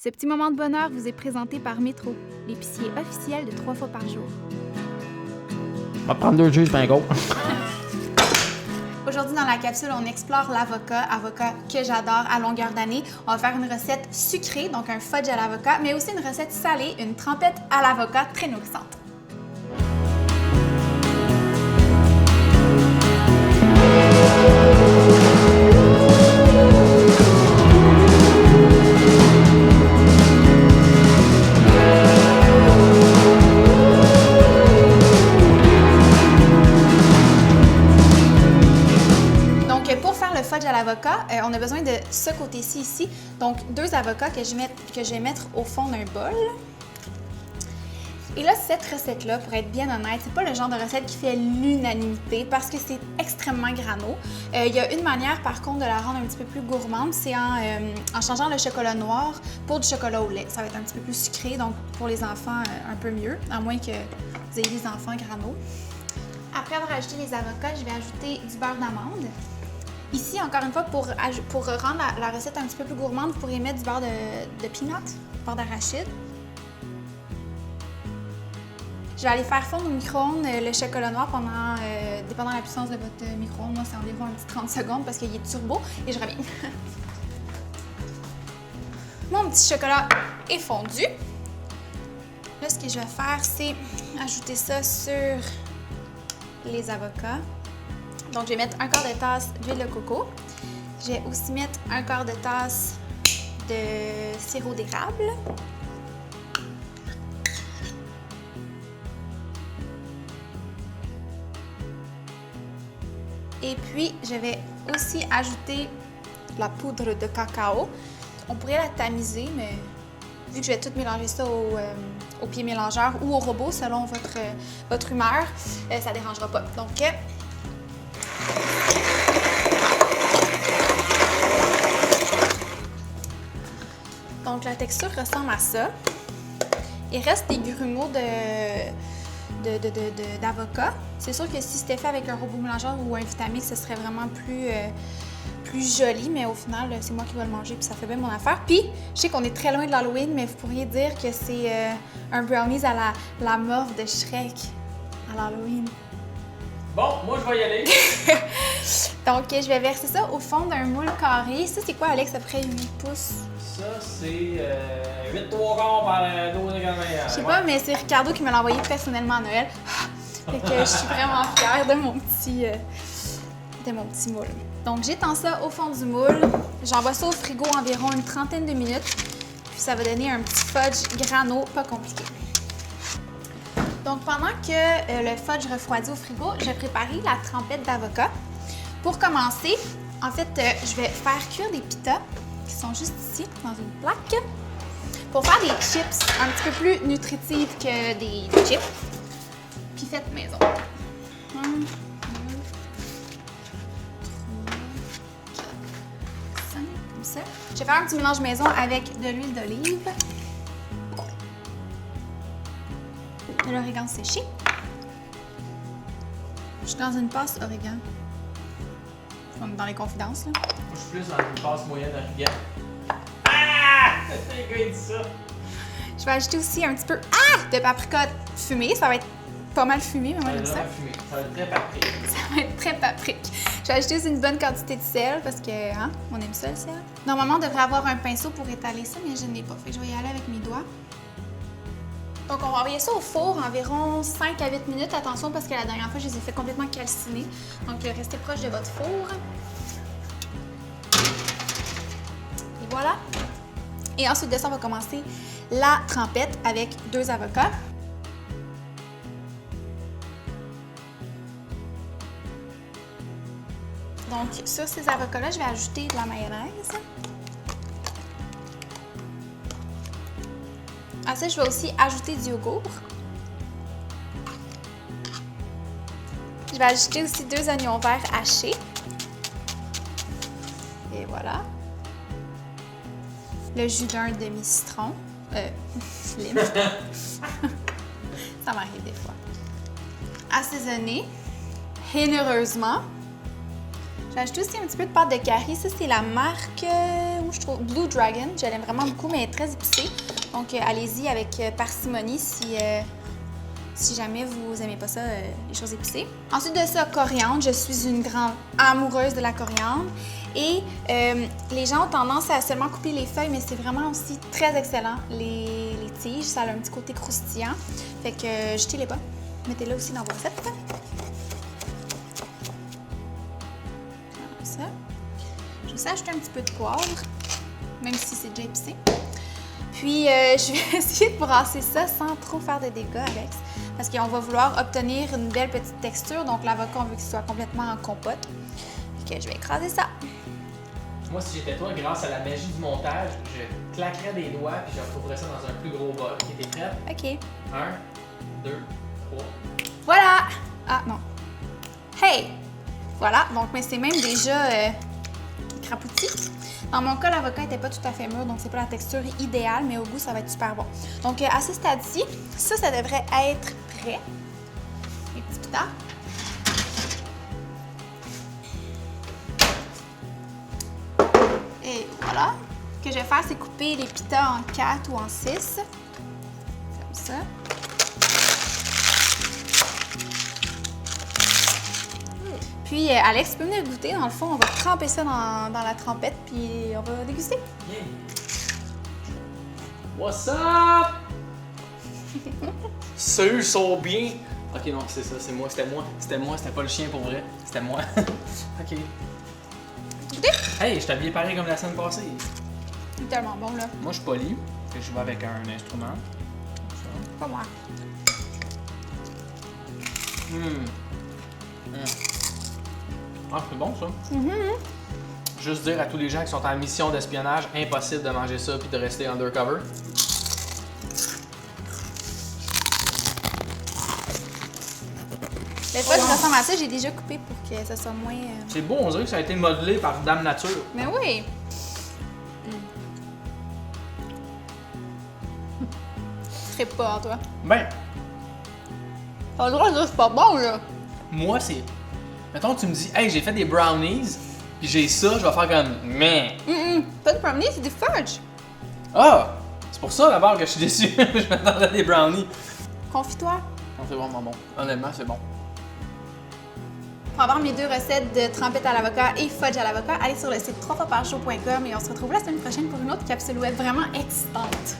Ce petit moment de bonheur vous est présenté par Métro, l'épicier officiel de 3 fois par jour. On va prendre 2 jus, c'est un go. Aujourd'hui, dans la capsule, on explore avocat que j'adore à longueur d'année. On va faire une recette sucrée, donc un fudge à l'avocat, mais aussi une recette salée, une trempette à l'avocat très nourrissante. À l'avocat, on a besoin de ce côté-ci ici. Donc, 2 avocats que je vais mettre au fond d'un bol. Et là, cette recette-là, pour être bien honnête, c'est pas le genre de recette qui fait l'unanimité parce que c'est extrêmement grano. Il y a une manière, par contre, de la rendre un petit peu plus gourmande, c'est en changeant le chocolat noir pour du chocolat au lait. Ça va être un petit peu plus sucré, donc pour les enfants, un peu mieux, à moins que vous ayez des enfants grano. Après avoir ajouté les avocats, je vais ajouter du beurre d'amande. Ici, encore une fois, pour rendre la recette un petit peu plus gourmande, vous pourriez mettre du beurre de peanut, beurre d'arachide. Je vais aller faire fondre au micro-ondes le chocolat noir pendant, dépendant de la puissance de votre micro-ondes. Moi, c'est environ un petit 30 secondes parce qu'il est turbo et je reviens. Mon petit chocolat est fondu. Là, ce que je vais faire, c'est ajouter ça sur les avocats. Donc, je vais mettre un quart de tasse d'huile de coco. Je vais aussi mettre un quart de tasse de sirop d'érable. Et puis, je vais aussi ajouter la poudre de cacao. On pourrait la tamiser, mais vu que je vais tout mélanger ça au pied mélangeur ou au robot, selon votre humeur, ça ne dérangera pas. Donc, la texture ressemble à ça. Il reste des grumeaux d'avocat. C'est sûr que si c'était fait avec un robot mélangeur ou un Vitamix, ce serait vraiment plus joli, mais au final, c'est moi qui vais le manger puis ça fait bien mon affaire. Puis, je sais qu'on est très loin de l'Halloween, mais vous pourriez dire que c'est un brownies à la morve de Shrek à l'Halloween. Bon, moi, je vais y aller. Donc, je vais verser ça au fond d'un moule carré. Ça, c'est quoi, Alex, à peu près 8 pouces? Ça, c'est 8 3 quarts par 12 grammes. Je sais pas, mais c'est Ricardo qui me l'a envoyé personnellement à Noël. Fait que je suis vraiment fière de mon petit moule. Donc, j'étends ça au fond du moule. J'envoie ça au frigo environ une trentaine de minutes. Puis, ça va donner un petit fudge grano, pas compliqué. Donc, pendant que le fudge refroidit au frigo, je vais préparer la trempette d'avocat. Pour commencer, en fait, je vais faire cuire des pitas qui sont juste ici, dans une plaque, pour faire des chips un petit peu plus nutritives que des chips. Puis faites maison. 1, 2, 3, 4, 5, comme ça. Je vais faire un petit mélange maison avec de l'huile d'olive, de l'origan séché. Je suis dans une passe origan. On est dans les confidences, là. Moi, je suis plus dans une passe moyenne d'origan. Ah! C'est le gars, il dit ça. Je vais ajouter aussi un petit peu de paprika fumé. Ça va être pas mal fumé, mais moi j'aime ça. Ça va être très paprika. Ça va être très paprika. Je vais ajouter aussi une bonne quantité de sel parce que, on aime ça le sel. Normalement, on devrait avoir un pinceau pour étaler ça, mais je n'ai pas. Fait que je vais y aller avec mes doigts. Donc, on va envoyer ça au four environ 5 à 8 minutes. Attention, parce que la dernière fois, je les ai fait complètement calciner. Donc, restez proche de votre four. Et voilà. Et ensuite de ça, on va commencer la trempette avec 2 avocats. Donc, sur ces avocats-là, je vais ajouter de la mayonnaise. À ça, je vais aussi ajouter du yogourt. Je vais ajouter aussi 2 oignons verts hachés. Et voilà. Le jus d'un demi-citron. Lime. Ça m'arrive des fois. Assaisonner généreusement. J'ai ajouté aussi un petit peu de pâte de curry. Ça, c'est la marque où je trouve Blue Dragon. Je l'aime vraiment beaucoup, mais elle est très épicée. Donc, allez-y avec parcimonie si jamais vous aimez pas ça, les choses épicées. Ensuite de ça, coriandre. Je suis une grande amoureuse de la coriandre. Et les gens ont tendance à seulement couper les feuilles, mais c'est vraiment aussi très excellent. Les tiges, ça a un petit côté croustillant. Fait que jetez-les pas. Mettez-les aussi dans vos recettes. Ça. Je vais aussi ajouter un petit peu de poivre, même si c'est déjà épicé. Puis, je vais essayer de brasser ça sans trop faire de dégâts, Alex, parce qu'on va vouloir obtenir une belle petite texture. Donc, l'avocat, on veut qu'il soit complètement en compote. Fait que je vais écraser ça. Moi, si j'étais toi, grâce à la magie du montage, je claquerais des doigts puis je retrouverais ça dans un plus gros bol. Ok, t'es prête? OK. 1, 2, 3. Voilà! Ah, non. Hey! Voilà, donc mais c'est même déjà crapouti. Dans mon cas, l'avocat n'était pas tout à fait mûr, donc c'est pas la texture idéale, mais au goût, ça va être super bon. Donc à ce stade-ci, ça devrait être prêt. Les petits pitas. Et voilà. Ce que je vais faire, c'est couper les pitas en 4 ou en 6. Comme ça. Puis, Alex, tu peux venir goûter. Dans le fond, on va tremper ça dans la trempette, puis on va déguster. Yeah. What's up? Ceux sont bien. Ok, non, c'est ça, c'est moi, c'était pas le chien pour vrai. C'était moi. Ok. Goûtez? Hey, je t'ai habillé pareil comme la semaine passée. C'est tellement bon, là. Moi, je suis poli, que je vais avec un instrument. Pas moi. Ah, c'est bon ça. Juste dire à tous les gens qui sont en mission d'espionnage, impossible de manger ça puis de rester undercover. Le fudge ressemble à ça, j'ai déjà coupé pour que ça soit moins... C'est beau, on dirait que ça a été modelé par Dame Nature. Mais oui! Tu ferais pas, toi. Ben, T'as le droit de dire c'est pas bon, là. moi, c'est... Mettons, tu me dis, hey, j'ai fait des brownies, puis j'ai ça, je vais faire comme, mais... Pas de brownies, c'est du fudge. Ah! C'est pour ça, d'abord, que je suis déçu. Je m'attendais à des brownies. Confie-toi. Non, c'est vraiment bon. Honnêtement, c'est bon. Pour avoir mes 2 recettes de trempette à l'avocat et fudge à l'avocat, allez sur le site 3foisparshow.com et on se retrouve la semaine prochaine pour une autre capsule web vraiment excitante.